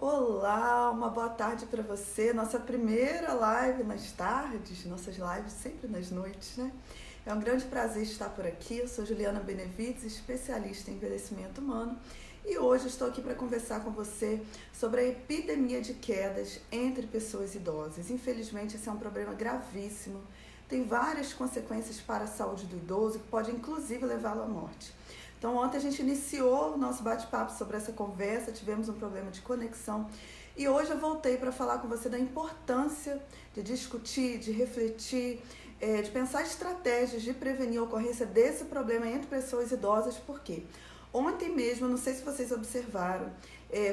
Olá, uma boa tarde para você. Nossa primeira live nas tardes, nossas lives sempre nas noites, né? É um grande prazer estar por aqui. Eu sou Juliana Benevides, especialista em envelhecimento humano, e hoje estou aqui para conversar com você sobre a epidemia de quedas entre pessoas idosas. Infelizmente, esse é um problema gravíssimo. Tem várias consequências para a saúde do idoso, que pode inclusive levá-lo à morte. Então, ontem a gente iniciou o nosso bate-papo sobre essa conversa, tivemos um problema de conexão e hoje eu voltei para falar com você da importância de discutir, de refletir, de pensar estratégias de prevenir a ocorrência desse problema entre pessoas idosas. Por quê? Ontem mesmo, não sei se vocês observaram,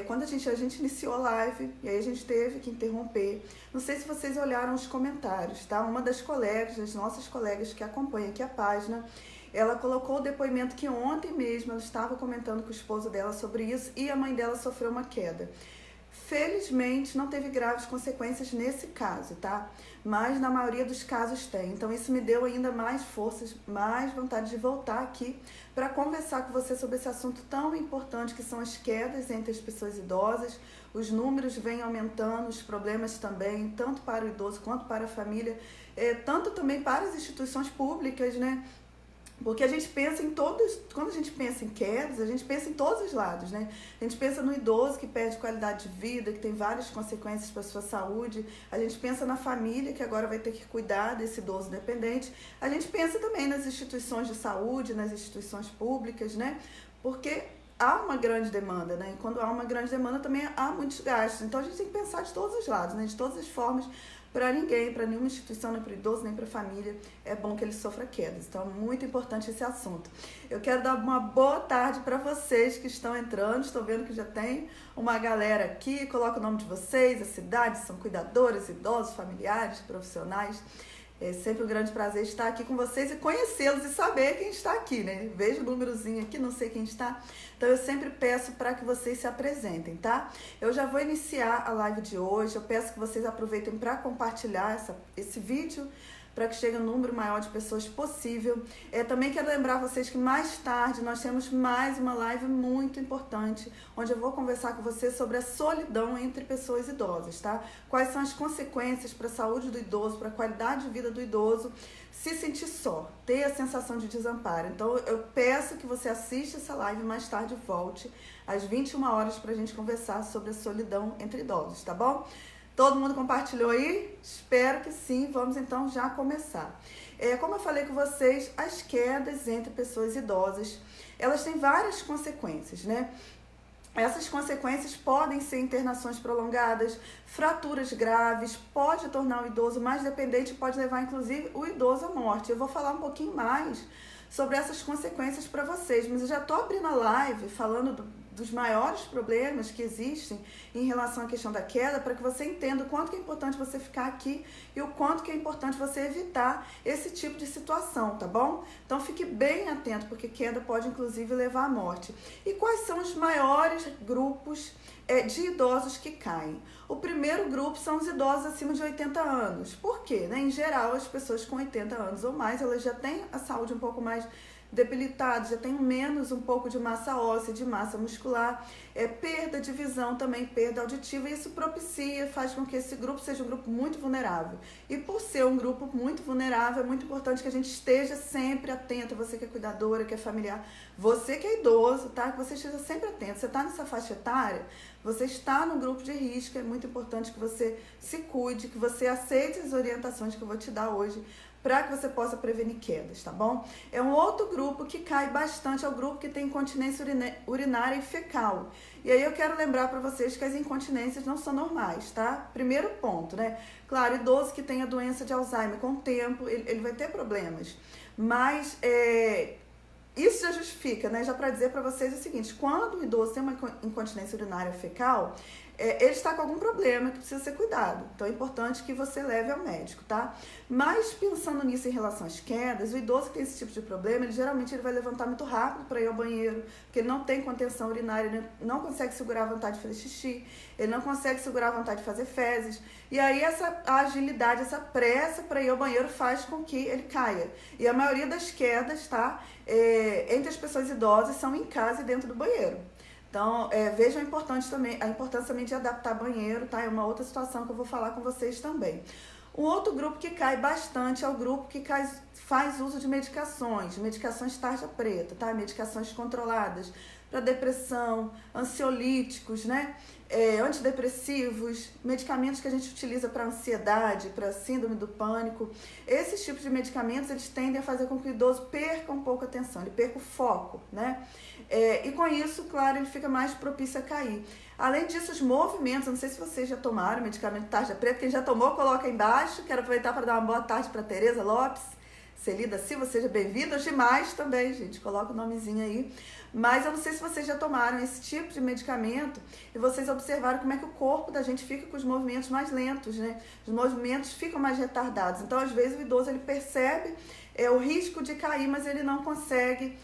quando a gente iniciou a live, e aí a gente teve que interromper, não sei se vocês olharam os comentários, tá? Uma das colegas, das nossas colegas que acompanham aqui a página, ela colocou o depoimento que ontem mesmo ela estava comentando com o esposo dela sobre isso e a mãe dela sofreu uma queda. Felizmente não teve graves consequências nesse caso, tá? Mas na maioria dos casos tem. Então isso me deu ainda mais forças, mais vontade de voltar aqui para conversar com você sobre esse assunto tão importante que são as quedas entre as pessoas idosas. Os números vêm aumentando, os problemas também, tanto para o idoso quanto para a família, tanto também para as instituições públicas, né? Porque a gente pensa em todos, quando a gente pensa em quedas, a gente pensa em todos os lados, né? A gente pensa no idoso que perde qualidade de vida, que tem várias consequências para a sua saúde. A gente pensa na família que agora vai ter que cuidar desse idoso dependente. A gente pensa também nas instituições de saúde, nas instituições públicas, né? Porque há uma grande demanda, né? E quando há uma grande demanda também há muitos gastos. Então a gente tem que pensar de todos os lados, né? De todas as formas. Para ninguém, para nenhuma instituição, nem para o idoso, nem para a família, é bom que ele sofra quedas. Então, é muito importante esse assunto. Eu quero dar uma boa tarde para vocês que estão entrando. Estou vendo que já tem uma galera aqui. Coloca o nome de vocês, a cidade, são cuidadores, idosos, familiares, profissionais. É sempre um grande prazer estar aqui com vocês e conhecê-los e saber quem está aqui, né? Vejo o númerozinho aqui, não sei quem está. Então, eu sempre peço para que vocês se apresentem, tá? Eu já vou iniciar a live de hoje. Eu peço que vocês aproveitem para compartilhar esse vídeo, para que chegue um número maior de pessoas possível. Também quero lembrar vocês que mais tarde nós temos mais uma live muito importante, onde eu vou conversar com você sobre a solidão entre pessoas idosas, tá? Quais são as consequências para a saúde do idoso, para a qualidade de vida do idoso, se sentir só, ter a sensação de desamparo. Então, eu peço que você assista essa live e mais tarde volte às 21 horas para a gente conversar sobre a solidão entre idosos, tá bom? Todo mundo compartilhou aí? Espero que sim. Vamos então já começar. Como eu falei com vocês, as quedas entre pessoas idosas, elas têm várias consequências, né? Essas consequências podem ser internações prolongadas, fraturas graves, pode tornar o idoso mais dependente, pode levar inclusive o idoso à morte. Eu vou falar um pouquinho mais sobre essas consequências para vocês, mas eu já estou abrindo a live falando dos maiores problemas que existem em relação à questão da queda, para que você entenda o quanto que é importante você ficar aqui e o quanto que é importante você evitar esse tipo de situação, tá bom? Então fique bem atento, porque queda pode inclusive levar à morte. E quais são os maiores grupos de idosos que caem? O primeiro grupo são os idosos acima de 80 anos. Por quê? Em geral, as pessoas com 80 anos ou mais, elas já têm a saúde um pouco mais debilitados, já tem menos um pouco de massa óssea, de massa muscular, perda de visão também, perda auditiva, e isso propicia, faz com que esse grupo seja um grupo muito vulnerável. E por ser um grupo muito vulnerável, é muito importante que a gente esteja sempre atento, você que é cuidadora, que é familiar, você que é idoso, tá? Que você esteja sempre atento. Você está nessa faixa etária, você está no grupo de risco, é muito importante que você se cuide, que você aceite as orientações que eu vou te dar hoje, para que você possa prevenir quedas, tá bom? Um outro grupo que cai bastante, é o grupo que tem incontinência urinária e fecal. E aí eu quero lembrar para vocês que as incontinências não são normais, tá? Primeiro ponto, né? Claro, idoso que tem a doença de Alzheimer, com o tempo, ele vai ter problemas. Mas isso já justifica, né? Já para dizer para vocês o seguinte, quando o idoso tem uma incontinência urinária fecal, ele está com algum problema que precisa ser cuidado. Então é importante que você leve ao médico, tá? Mas pensando nisso em relação às quedas, o idoso que tem esse tipo de problema, ele vai levantar muito rápido para ir ao banheiro, porque ele não tem contenção urinária, ele não consegue segurar a vontade de fazer xixi, ele não consegue segurar a vontade de fazer fezes. E aí essa agilidade, essa pressa para ir ao banheiro faz com que ele caia. E a maioria das quedas, tá? Entre as pessoas idosas são em casa e dentro do banheiro. Então, vejam a importância também de adaptar banheiro, tá? É uma outra situação que eu vou falar com vocês também. Um outro grupo que cai bastante é o grupo que faz uso de medicações tarja preta, tá? Medicações controladas para depressão, ansiolíticos, né? Antidepressivos, medicamentos que a gente utiliza para ansiedade, para síndrome do pânico. Esses tipos de medicamentos, eles tendem a fazer com que o idoso perca um pouco a atenção, ele perca o foco, né? E com isso, claro, ele fica mais propício a cair. Além disso, os movimentos, eu não sei se vocês já tomaram medicamento tarja preta, quem já tomou, coloca aí embaixo. Quero aproveitar para dar uma boa tarde para Tereza Lopes, Celida Silva, seja bem-vinda. Os demais também, gente, coloca o nomezinho aí. Mas eu não sei se vocês já tomaram esse tipo de medicamento e vocês observaram como é que o corpo da gente fica com os movimentos mais lentos, né? Os movimentos ficam mais retardados. Então, às vezes, o idoso ele percebe o risco de cair, mas ele não consegue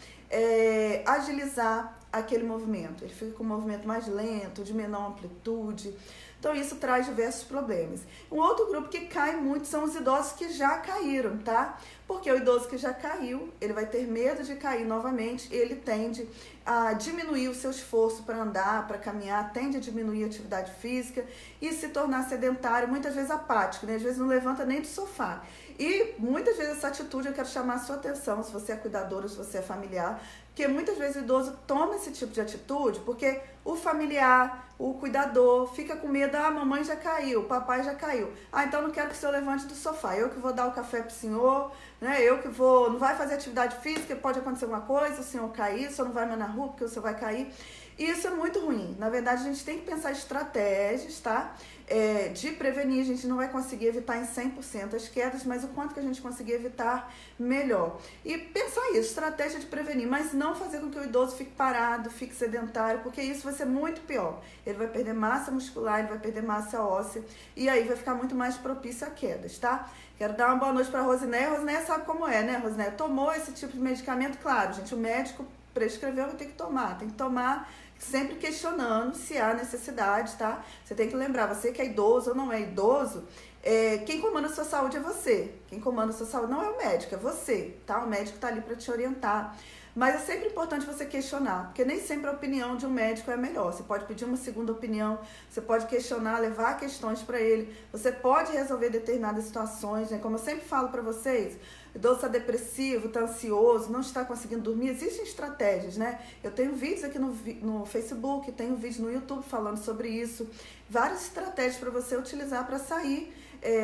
agilizar aquele movimento. Ele fica com um movimento mais lento, de menor amplitude. Então, isso traz diversos problemas. Um outro grupo que cai muito são os idosos que já caíram, tá? Porque o idoso que já caiu, ele vai ter medo de cair novamente, ele tende a diminuir o seu esforço para andar, para caminhar, tende a diminuir a atividade física e se tornar sedentário, muitas vezes apático, né? Às vezes não levanta nem do sofá. E muitas vezes essa atitude eu quero chamar a sua atenção, se você é cuidadora, se você é familiar, porque muitas vezes o idoso toma esse tipo de atitude porque o familiar, o cuidador, fica com medo, a mamãe já caiu, o papai já caiu. Então não quero que o senhor levante do sofá, eu que vou dar o café pro senhor, né? Eu que vou, não vai fazer atividade física, pode acontecer alguma coisa, o senhor cair, o senhor não vai mais na rua porque o senhor vai cair. E isso é muito ruim. Na verdade, a gente tem que pensar estratégias, tá? De prevenir, a gente não vai conseguir evitar em 100% as quedas, mas o quanto que a gente conseguir evitar, melhor. E pensar isso, estratégia de prevenir, mas não fazer com que o idoso fique parado, fique sedentário, porque isso vai ser muito pior. Ele vai perder massa muscular, ele vai perder massa óssea, e aí vai ficar muito mais propício a quedas, tá? Quero dar uma boa noite para a Rosinéia. Rosinéia sabe como é, né, Rosinéia? Tomou esse tipo de medicamento, claro, gente, o médico prescreveu, vai ter que tomar, tem que tomar sempre questionando se há necessidade, tá? Você tem que lembrar, você que é idoso ou não é idoso, quem comanda a sua saúde é você. Quem comanda a sua saúde não é o médico, é você, tá? O médico tá ali para te orientar. Mas é sempre importante você questionar, porque nem sempre a opinião de um médico é a melhor. Você pode pedir uma segunda opinião, você pode questionar, levar questões para ele, você pode resolver determinadas situações, né? Como eu sempre falo para vocês, o idoso está depressivo, está ansioso, não está conseguindo dormir, existem estratégias, né? Eu tenho vídeos aqui no Facebook, tenho vídeo no YouTube falando sobre isso, várias estratégias para você utilizar para sair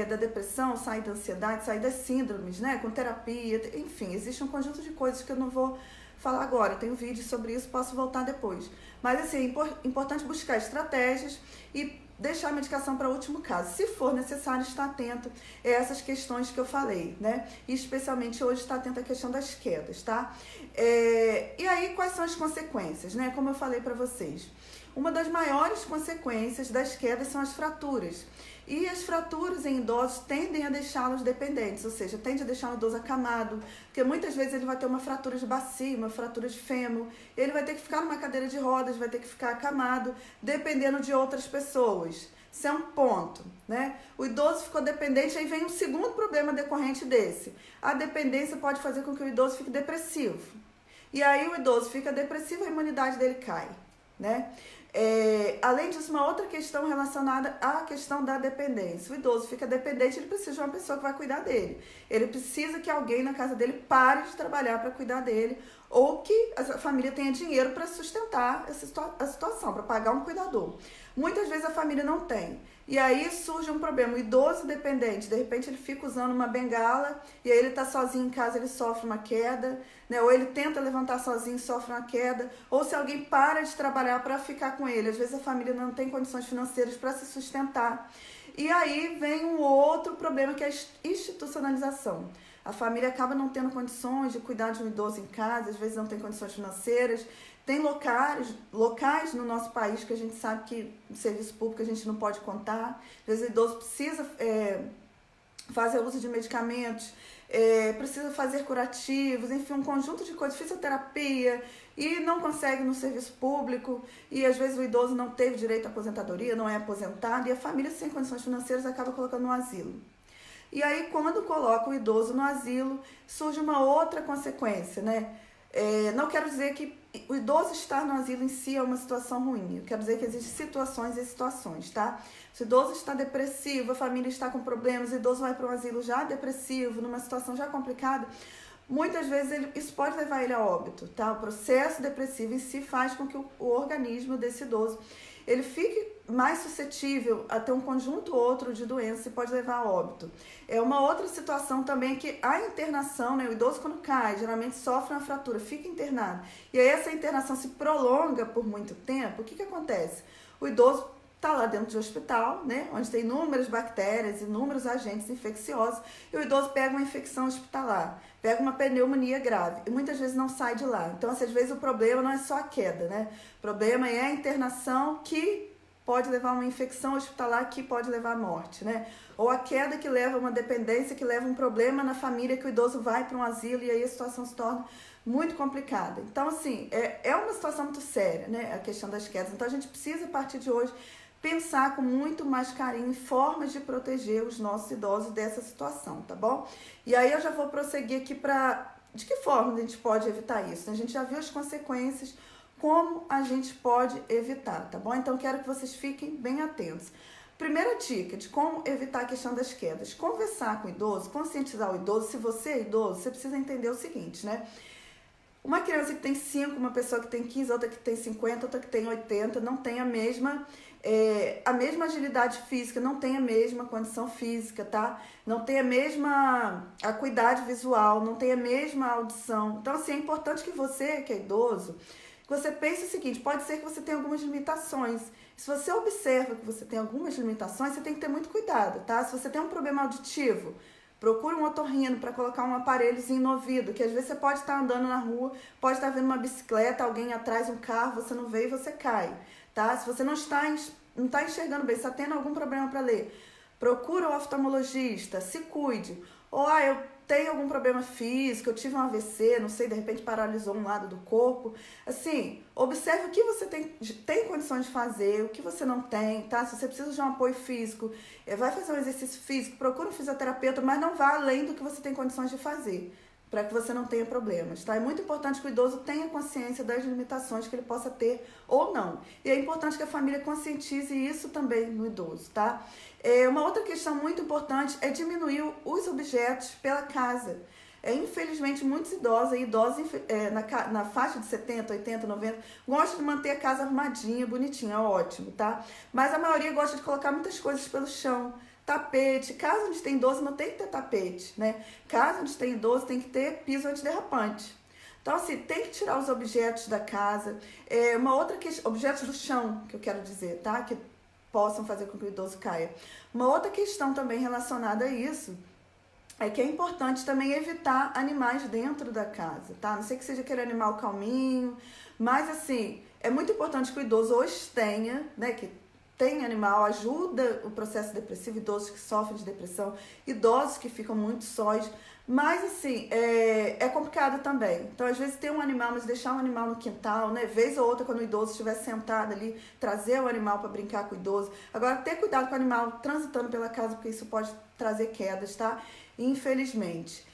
da depressão, sair da ansiedade, sair das síndromes, né? Com terapia, enfim, existe um conjunto de coisas que eu não vou falar agora, eu tenho vídeo sobre isso, posso voltar depois. Mas assim, é importante buscar estratégias e deixar a medicação para o último caso. Se for necessário, estar atento a essas questões que eu falei, né? E especialmente hoje estar atento à questão das quedas, tá? E aí, quais são as consequências, né? Como eu falei para vocês, uma das maiores consequências das quedas são as fraturas. E as fraturas em idosos tendem a deixá-los dependentes, ou seja, tende a deixar o idoso acamado, porque muitas vezes ele vai ter uma fratura de bacia, uma fratura de fêmur, ele vai ter que ficar numa cadeira de rodas, vai ter que ficar acamado, dependendo de outras pessoas. Isso é um ponto, né? O idoso ficou dependente, aí vem um segundo problema decorrente desse. A dependência pode fazer com que o idoso fique depressivo. E aí o idoso fica depressivo, a imunidade dele cai, né? Além disso, uma outra questão relacionada à questão da dependência. O idoso fica dependente, ele precisa de uma pessoa que vai cuidar dele. Ele precisa que alguém na casa dele pare de trabalhar para cuidar dele, ou que a família tenha dinheiro para sustentar a situação, para pagar um cuidador. Muitas vezes a família não tem. E aí surge um problema, o idoso dependente, de repente ele fica usando uma bengala e aí ele está sozinho em casa, ele sofre uma queda, né? Ou ele tenta levantar sozinho e sofre uma queda, ou se alguém para de trabalhar para ficar com ele, às vezes a família não tem condições financeiras para se sustentar. E aí vem um outro problema que é a institucionalização. A família acaba não tendo condições de cuidar de um idoso em casa, às vezes não tem condições financeiras. Tem locais no nosso país que a gente sabe que no serviço público a gente não pode contar. Às vezes o idoso precisa fazer uso de medicamentos, precisa fazer curativos, enfim, um conjunto de coisas, fisioterapia, e não consegue no serviço público, e às vezes o idoso não teve direito à aposentadoria, não é aposentado, e a família sem condições financeiras acaba colocando no asilo. E aí, quando coloca o idoso no asilo, surge uma outra consequência, né? Não quero dizer que o idoso estar no asilo em si é uma situação ruim. Eu quero dizer que existem situações e situações, tá? Se o idoso está depressivo, a família está com problemas, o idoso vai para um asilo já depressivo, numa situação já complicada, muitas vezes isso pode levar ele a óbito, tá? O processo depressivo em si faz com que o organismo desse idoso ele fique mais suscetível a ter um conjunto outro de doenças e pode levar a óbito. É uma outra situação também que a internação, né? O idoso quando cai, geralmente sofre uma fratura, fica internado. E aí essa internação se prolonga por muito tempo, o que acontece? O idoso está lá dentro de um hospital, né, onde tem inúmeras bactérias, inúmeros agentes infecciosos, e o idoso pega uma infecção hospitalar, pega uma pneumonia grave, e muitas vezes não sai de lá. Então, assim, às vezes o problema não é só a queda, né? O problema é a internação que pode levar a uma infecção hospitalar que pode levar à morte, né? Ou a queda que leva a uma dependência, que leva a um problema na família, que o idoso vai para um asilo e aí a situação se torna muito complicada. Então, assim, é uma situação muito séria, né? A questão das quedas. Então, a gente precisa, a partir de hoje, pensar com muito mais carinho em formas de proteger os nossos idosos dessa situação, tá bom? E aí eu já vou prosseguir aqui para de que forma a gente pode evitar isso. A gente já viu as consequências, como a gente pode evitar, tá bom? Então quero que vocês fiquem bem atentos. Primeira dica de como evitar a questão das quedas: conversar com o idoso, conscientizar o idoso. Se você é idoso, você precisa entender o seguinte, né? Uma criança que tem 5, uma pessoa que tem 15, outra que tem 50, outra que tem 80, não tem a mesma agilidade física, não tem a mesma condição física, tá? Não tem a mesma acuidade visual, não tem a mesma audição. Então, assim, é importante que você, que é idoso, que você pense o seguinte: pode ser que você tenha algumas limitações. Se você observa que você tem algumas limitações, você tem que ter muito cuidado, tá? Se você tem um problema auditivo, procura um otorrino para colocar um aparelhozinho no ouvido, que às vezes você pode estar andando na rua, pode estar vendo uma bicicleta, alguém atrás, um carro, você não vê e você cai, tá? Se você não está enxergando bem, está tendo algum problema para ler, procura o oftalmologista, se cuide. Ou, eu tenho algum problema físico, eu tive um AVC, não sei, de repente paralisou um lado do corpo. Assim, observe o que você tem condições de fazer, o que você não tem, tá? Se você precisa de um apoio físico, vai fazer um exercício físico, procura um fisioterapeuta, mas não vá além do que você tem condições de fazer, para que você não tenha problemas, tá? É muito importante que o idoso tenha consciência das limitações que ele possa ter ou não. E é importante que a família conscientize isso também no idoso, tá? Uma outra questão muito importante é diminuir os objetos pela casa. Infelizmente, muitos idosos na faixa de 70, 80, 90, gostam de manter a casa arrumadinha, bonitinha, ótimo, tá? Mas a maioria gosta de colocar muitas coisas pelo chão. Tapete, casa onde tem idoso não tem que ter tapete, né? Casa onde tem idoso tem que ter piso antiderrapante. Então, assim, tem que tirar os objetos da casa. Uma outra questão, objetos do chão, que eu quero dizer, tá? Que possam fazer com que o idoso caia. Uma outra questão também relacionada a isso é que é importante também evitar animais dentro da casa, tá? Não sei que seja aquele animal calminho, mas, assim, é muito importante que o idoso hoje tenha, né? Que tem animal, ajuda o processo depressivo, idosos que sofrem de depressão, idosos que ficam muito sós, mas assim, é complicado também. Então, às vezes tem um animal, mas deixar um animal no quintal, né? Vez ou outra, quando o idoso estiver sentado ali, trazer o animal para brincar com o idoso. Agora, ter cuidado com o animal transitando pela casa, porque isso pode trazer quedas, tá? Infelizmente.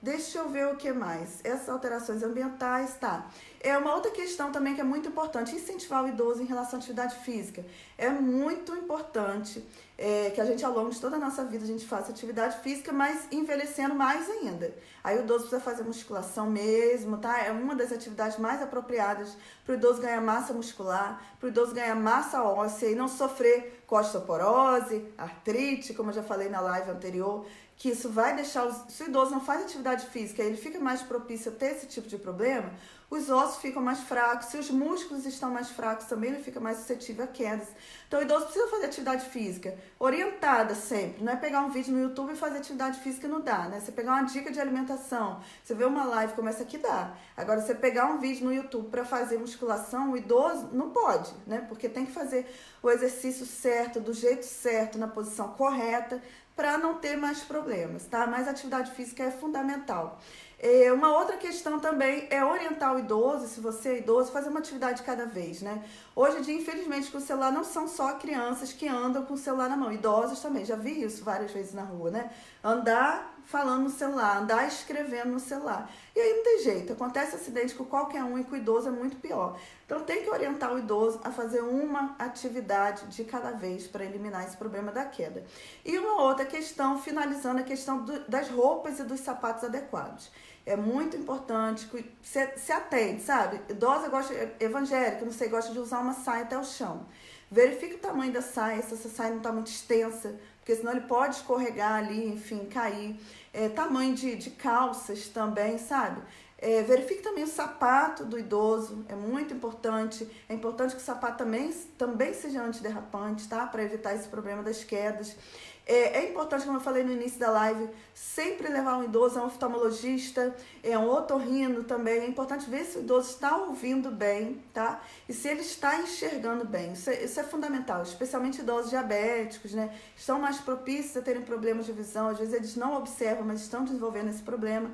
Deixa eu ver o que mais. Essas alterações ambientais, tá? Uma outra questão também que é muito importante: incentivar o idoso em relação à atividade física. É muito importante que a gente, ao longo de toda a nossa vida, a gente faça atividade física, mas envelhecendo mais ainda. Aí o idoso precisa fazer musculação mesmo, tá? É uma das atividades mais apropriadas para o idoso ganhar massa muscular, para o idoso ganhar massa óssea e não sofrer com osteoporose, artrite, como eu já falei na live anterior, que isso vai deixar, se o idoso não faz atividade física, ele fica mais propício a ter esse tipo de problema, os ossos ficam mais fracos, se os músculos estão mais fracos também, ele fica mais suscetível a quedas. Então o idoso precisa fazer atividade física, orientada sempre, não é pegar um vídeo no YouTube e fazer atividade física, não dá, né? Você pegar uma dica de alimentação, você vê uma live como essa aqui, dá. Agora, você pegar um vídeo no YouTube para fazer musculação, o idoso não pode, né? Porque tem que fazer o exercício certo, do jeito certo, na posição correta, para não ter mais problemas, tá? Mas a atividade física é fundamental. Uma outra questão também é orientar o idoso, se você é idoso, fazer uma atividade cada vez, né? Hoje em dia, infelizmente, com o celular não são só crianças que andam com o celular na mão, idosos também, já vi isso várias vezes na rua, né? Andar falando no celular, andar escrevendo no celular. E aí não tem jeito, acontece acidente com qualquer um e com o idoso é muito pior. Então tem que orientar o idoso a fazer uma atividade de cada vez para eliminar esse problema da queda. E uma outra questão, finalizando a questão das roupas e dos sapatos adequados. É muito importante que se atende, sabe? Idosa evangélica, não sei, gosta de usar uma saia até o chão. Verifique o tamanho da saia, se essa saia não está muito extensa, porque senão ele pode escorregar ali, enfim, cair. Tamanho de calças também, sabe? Verifique também o sapato do idoso, é muito importante. É importante que o sapato também seja antiderrapante, tá? Para evitar esse problema das quedas. É importante, como eu falei no início da live, sempre levar um idoso a um oftalmologista, um otorrino também. É importante ver se o idoso está ouvindo bem, tá? E se ele está enxergando bem. Isso é fundamental, especialmente idosos diabéticos, né? Estão mais propícios a terem problemas de visão. Às vezes eles não observam, mas estão desenvolvendo esse problema.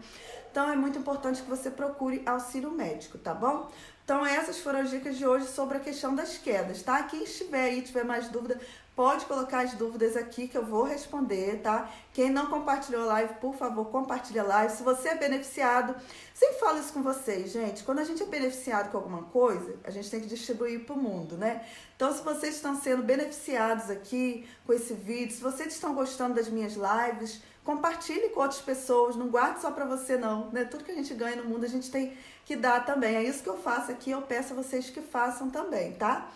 Então é muito importante que você procure auxílio médico, tá bom? Então essas foram as dicas de hoje sobre a questão das quedas, tá? Quem estiver aí, tiver mais dúvida, pode colocar as dúvidas aqui que eu vou responder, tá? Quem não compartilhou a live, por favor, compartilhe a live. Se você é beneficiado, sempre falo isso com vocês, gente. Quando a gente é beneficiado com alguma coisa, a gente tem que distribuir para o mundo, né? Então, se vocês estão sendo beneficiados aqui com esse vídeo, se vocês estão gostando das minhas lives, compartilhe com outras pessoas, não guarde só para você não, né? Tudo que a gente ganha no mundo a gente tem que dar também. É isso que eu faço aqui, eu peço a vocês que façam também, tá?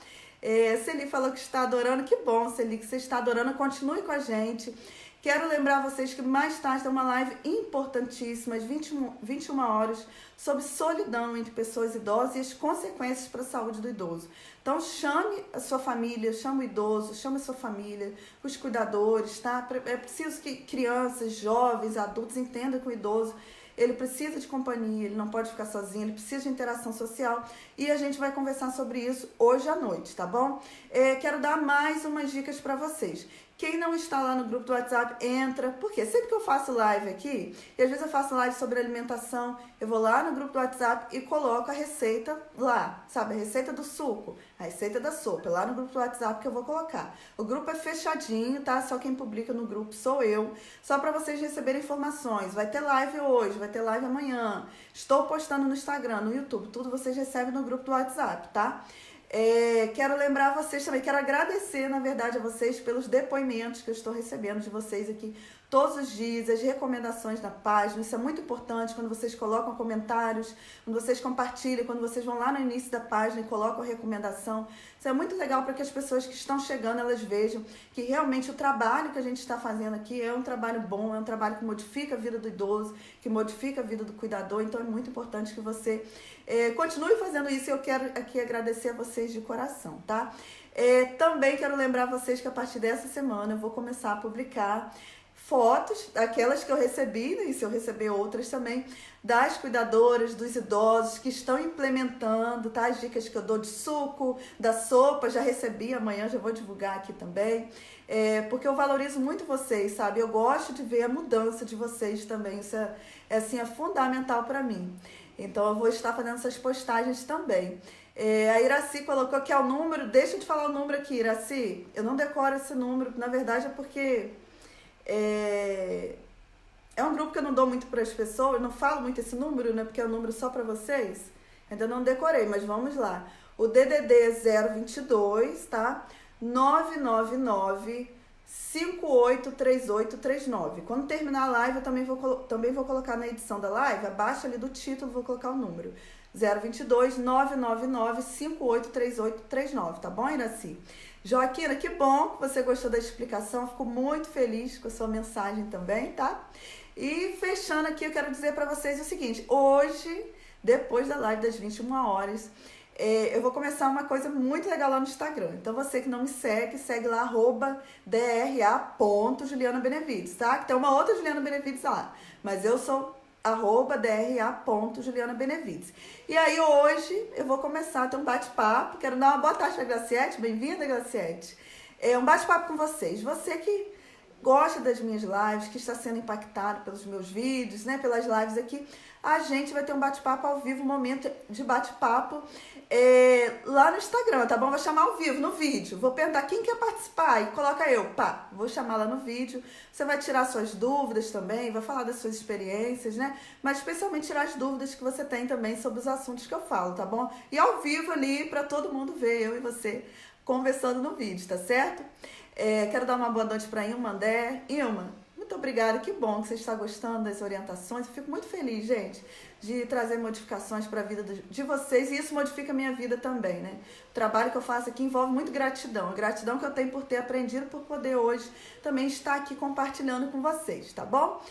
Celi falou que está adorando, que bom, Celi, que você está adorando, continue com a gente. Quero lembrar vocês que mais tarde tem uma live importantíssima, às 21 horas, sobre solidão entre pessoas idosas e as consequências para a saúde do idoso. Então chame a sua família, chame o idoso, chame a sua família, os cuidadores, tá? É preciso que crianças, jovens, adultos entendam que o idoso ele precisa de companhia, ele não pode ficar sozinho, ele precisa de interação social e a gente vai conversar sobre isso hoje à noite, tá bom? Quero dar mais umas dicas para vocês. Quem não está lá no grupo do WhatsApp, entra, porque sempre que eu faço live aqui, e às vezes eu faço live sobre alimentação, eu vou lá no grupo do WhatsApp e coloco a receita lá, sabe? A receita do suco, a receita da sopa, lá no grupo do WhatsApp que eu vou colocar. O grupo é fechadinho, tá? Só quem publica no grupo sou eu, só para vocês receberem informações. Vai ter live hoje, vai ter live amanhã, estou postando no Instagram, no YouTube, tudo vocês recebem no grupo do WhatsApp, tá? Quero lembrar vocês também, quero agradecer, na verdade, a vocês pelos depoimentos que eu estou recebendo de vocês aqui todos os dias, as recomendações na página. Isso é muito importante quando vocês colocam comentários, quando vocês compartilham, quando vocês vão lá no início da página e colocam a recomendação. Isso é muito legal para que as pessoas que estão chegando, elas vejam que realmente o trabalho que a gente está fazendo aqui é um trabalho bom, é um trabalho que modifica a vida do idoso, que modifica a vida do cuidador. Então é muito importante que você continue fazendo isso e eu quero aqui agradecer a vocês de coração, tá? Também quero lembrar vocês que a partir dessa semana eu vou começar a publicar fotos, aquelas que eu recebi, né, e se eu receber outras também, das cuidadoras, dos idosos que estão implementando, tá? As dicas que eu dou de suco, da sopa, já recebi, amanhã já vou divulgar aqui também, porque eu valorizo muito vocês, sabe? Eu gosto de ver a mudança de vocês também, isso é fundamental para mim. Então eu vou estar fazendo essas postagens também. A Iraci colocou que é o número, deixa eu te falar o número aqui, Iraci, eu não decoro esse número, na verdade é porque é um grupo que eu não dou muito para as pessoas, eu não falo muito esse número, né, porque é um número só para vocês, ainda não decorei, mas vamos lá. O DDD é 022, tá? 999 583839. Quando terminar a live, eu também vou colocar na edição da live, abaixo ali do título, vou colocar o número. 022 999 583839, tá bom, Iraci? Joaquina, que bom que você gostou da explicação, fico muito feliz com a sua mensagem também, tá? E fechando aqui, eu quero dizer para vocês o seguinte, hoje, depois da live das 21 horas, eu vou começar uma coisa muito legal lá no Instagram. Então, você que não me segue, segue lá, @dra.julianabenevides, tá? Que tem uma outra Juliana Benevides lá, mas eu sou @dra.julianabenevides. E aí hoje eu vou começar a ter um bate-papo, quero dar uma boa tarde para a Graciete, bem-vinda, Graciete. Um bate-papo com vocês, você que gosta das minhas lives, que está sendo impactado pelos meus vídeos, né, pelas lives aqui, a gente vai ter um bate-papo ao vivo, um momento de bate-papo lá no Instagram, tá bom? Vou chamar ao vivo, no vídeo. Vou perguntar quem quer participar e coloca eu, pá, vou chamar lá no vídeo. Você vai tirar suas dúvidas também, vai falar das suas experiências, né? Mas especialmente tirar as dúvidas que você tem também sobre os assuntos que eu falo, tá bom? E ao vivo ali para todo mundo ver eu e você conversando no vídeo, tá certo? Quero dar uma boa noite para Ilma André. Ilma, muito obrigada, que bom que você está gostando das orientações. Eu fico muito feliz, gente, de trazer modificações para a vida de vocês, e isso modifica a minha vida também, né? O trabalho que eu faço aqui envolve muito gratidão, a gratidão que eu tenho por ter aprendido, por poder hoje também estar aqui compartilhando com vocês, tá bom?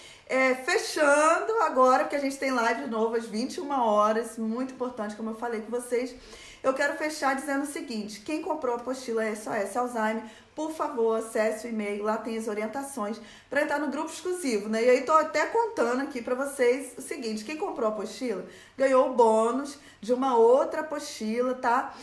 Fechando agora, porque a gente tem live de novo às 21 horas, muito importante, como eu falei com vocês. Eu quero fechar dizendo o seguinte: quem comprou a apostila SOS Alzheimer, por favor, acesse o e-mail, lá tem as orientações para entrar no grupo exclusivo, né? E aí tô até contando aqui para vocês o seguinte: quem comprou a apostila ganhou o bônus de uma outra apostila, tá?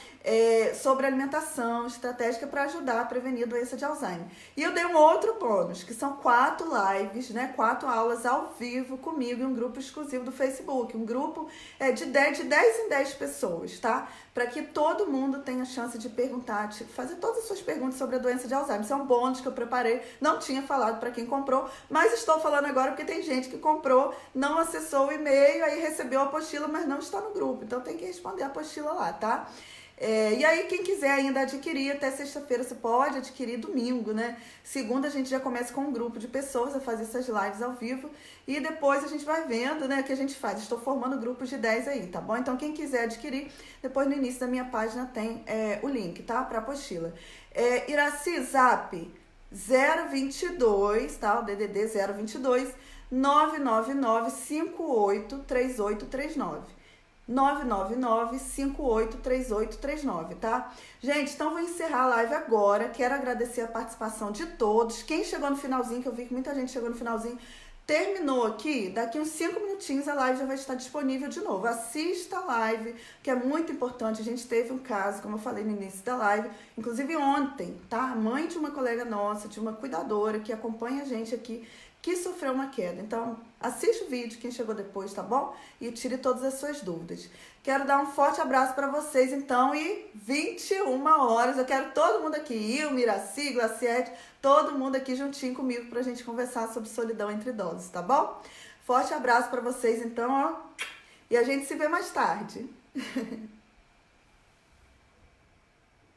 Sobre alimentação estratégica para ajudar a prevenir a doença de Alzheimer. E eu dei um outro bônus, que são 4 lives, né? 4 aulas ao vivo comigo em um grupo exclusivo do Facebook. Um grupo de 10 em 10 pessoas, tá? Para que todo mundo tenha chance de perguntar, fazer todas as suas perguntas sobre a doença de Alzheimer. Isso é um bônus que eu preparei, não tinha falado para quem comprou, mas estou falando agora porque tem gente que comprou, não acessou o e-mail, aí recebeu a apostila, mas não está no grupo. Então tem que responder a apostila lá, tá? E aí, quem quiser ainda adquirir, até sexta-feira você pode adquirir domingo, né? Segunda a gente já começa com um grupo de pessoas a fazer essas lives ao vivo e depois a gente vai vendo, né, o que a gente faz. Estou formando grupos de 10 aí, tá bom? Então, quem quiser adquirir, depois no início da minha página tem o link, tá? Para a apostila. Iraci Zap 022, tá? O DDD 022 999 583839. 999-583839, tá? Gente, então vou encerrar a live agora. Quero agradecer a participação de todos. Quem chegou no finalzinho, que eu vi que muita gente chegou no finalzinho, terminou aqui, daqui uns 5 minutinhos a live já vai estar disponível de novo. Assista a live, que é muito importante. A gente teve um caso, como eu falei no início da live, inclusive ontem, tá? A mãe de uma colega nossa, de uma cuidadora que acompanha a gente aqui, que sofreu uma queda. Então, assiste o vídeo, quem chegou depois, tá bom? E tire todas as suas dúvidas. Quero dar um forte abraço para vocês, então, e 21 horas, eu quero todo mundo aqui, Ilma, Iraci, Glaciete, todo mundo aqui juntinho comigo pra gente conversar sobre solidão entre idosos, tá bom? Forte abraço para vocês, então, ó, e a gente se vê mais tarde.